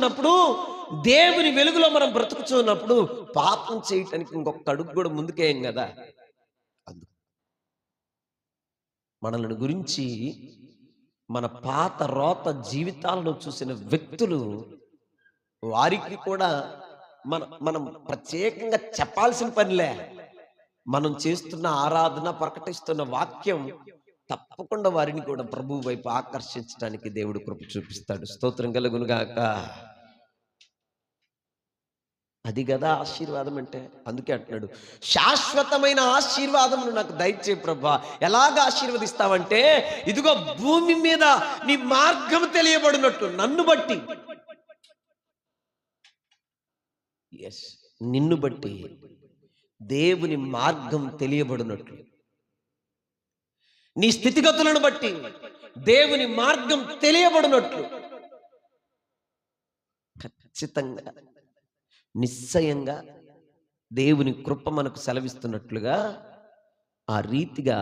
వచ్చినప్పుడు, దేవుని వెలుగులో మనం బ్రతుకుతున్నప్పుడు పాపం చేయటానికి ఇంకొక అడుగు కూడా ముందుకేయం కదా. అందుకు మనల్ని గురించి మన పాత రోత జీవితాలను చూసిన వ్యక్తులు, వారికి కూడా మనం ప్రత్యేకంగా చెప్పాల్సిన పనిలే. మనం చేస్తున్న ఆరాధన, ప్రకటిస్తున్న వాక్యం తప్పకుండా వారిని కూడా ప్రభువు వైపు ఆకర్షించడానికి దేవుడు కృప చూపిస్తాడు. స్తోత్రం కలుగును గాక. అది కదా ఆశీర్వాదం అంటే. అందుకే అంటున్నాడు, శాశ్వతమైన ఆశీర్వాదమును నాకు దయచే ప్రభా. ఎలాగ ఆశీర్వదిస్తావంటే, ఇదిగో భూమి మీద నీ మార్గం తెలియబడినట్టు నన్ను బట్టి. ఎస్, నిన్ను బట్టి దేవుని మార్గం తెలియబడినట్లు, నీ స్థితిగతులను బట్టి దేవుని మార్గం తెలియబడినట్లు ఖచ్చితంగా, నిశ్చయంగా దేవుని కృప మనకు సెలవిస్తున్నట్లుగా ఆ రీతిగా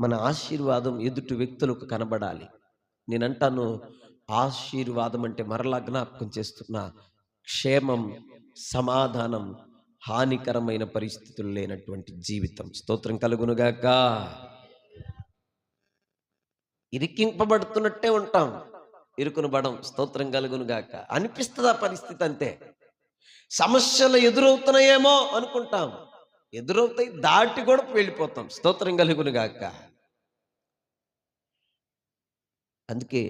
మన ఆశీర్వాదం ఎదుటి వ్యక్తులకు కనబడాలి. నేనంటాను, ఆశీర్వాదం అంటే మరలా జ్ఞాపకం చేస్తున్నా, క్షేమం, సమాధానం, హానికరమైన పరిస్థితులు లేనటువంటి జీవితం. స్తోత్రం కలుగునుగాక. ఇరికింపబడుతున్నట్టే ఉంటాం, ఇరుకునబడం. స్తోత్రం కలుగునుగాక. అనిపిస్తుంది ఆ పరిస్థితి అంతే. సమస్యలు ఎదురవుతున్నాయేమో అనుకుంటాం, ఎదురవుతాయి, దాటి కూడా వెళ్ళిపోతాం. స్తోత్రం కలుగునుగాక. అందుకే